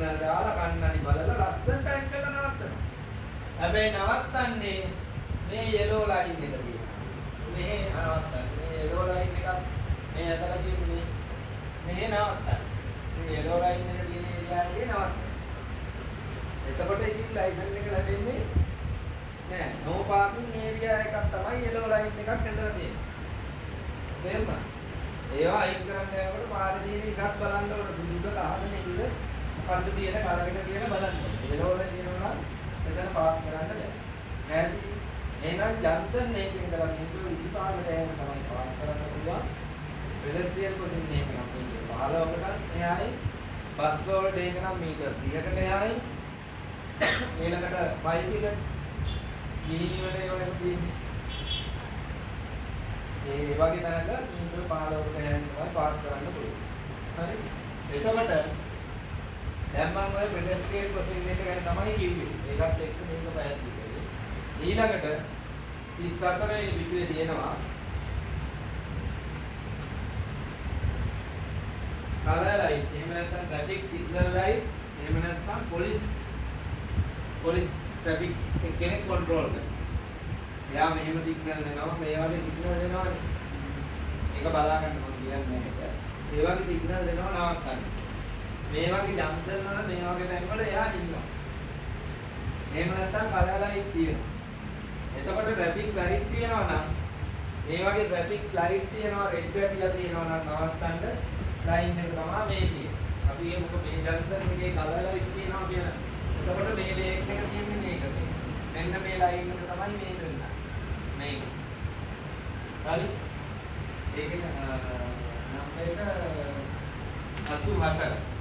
Signal දාලා කන්නඩි බලලා ලස්සනට අයින් කරලා නවත්තනවා. හැබැයි නවත්තන්නේ මේ yellow line එක තියෙනවා. මෙහෙ නවත්තන්නේ. මේ yellow line එකක් මේ ඇතලා තියෙන්නේ මෙහෙ නවත්තන්නේ. මේ yellow line එක තියෙන ඒරියා එකේ නවත්තන්නේ. එතකොට ඉතින් ලයිසන් එක ලැබෙන්නේ නෑ. no parking area එකක් තමයි yellow line එකක් ඇඳලා තියෙන්නේ. තේරුණා? ඒවා අයින් කරන්න යනකොට පාරේ තියෙන එකක් බලන්න ඕන සුදුද අහගෙන ඉන්න මොකද්ද තියෙන කරගෙන තියෙන බලන්න ඕනේ. yellow line තියෙනවා නම් එතන පාර්ක් කරන්න බෑ. නේද? එහෙනම් ජන්ක්ෂන් එකකින් ඉඳලා මේක 25කට යන තමයි පාර්ක් කරන්න පුළුවන්. පෙඩස්ට්‍රියල් ක්‍රොසින් එක නම් මේක 15කට එහායි බස් වලට ඒක නම් මීටර් 30කට එහායි ඊළඟට බයික් එක ගිනිනිවල ඒවා තියෙන්නේ. ඒ වගේ තැනක මීටර් 15කට එහායි තමයි පාර්ක් කරන්න පුළුවන්. හරි? එතකොට දැන් මම ඔය පෙඩස්ට්‍රියල් ක්‍රොසින් එක ගැන තමයි කිව්වේ. ඒකත් එක්ක මේක පැහැදිලි කරේ. ඊළඟට 34 වෙනි පිටුවේ තියෙනවා color light. එහෙම නැත්නම් traffic signal light. එහෙම නැත්නම් police traffic කෙනෙක් control කරනවා. එයා මෙහෙම signal දෙනවා, මේ වගේ signal දෙනවානේ. ඒක බලා ගන්න මම කියන්නේ මේක. ඒ වගේ signal දෙනවා නවත්තන්න. මේ වගේ ජංක්ෂන් වල මේ වගේ තැන්වල එයා ඉන්නවා. එහෙම නැත්නම් color light තියෙනවා. එතකොට traffic light තියෙනවා නම් මේ වගේ traffic light තියෙනවා red වැටිලා තියෙනවා නම් නවත්තන්න line එක තමයි මේ තියෙන්නේ. අපි මේ මොකද මේ ජංක්ෂන් එකේ color light තියෙනවා කියන. එතකොට මේ lane එක තියෙන්නේ මේක. මෙන්න මේ line එක තමයි මේ දෙන්න. මේක. හරි? ඒකේ නම්බර් එක 84.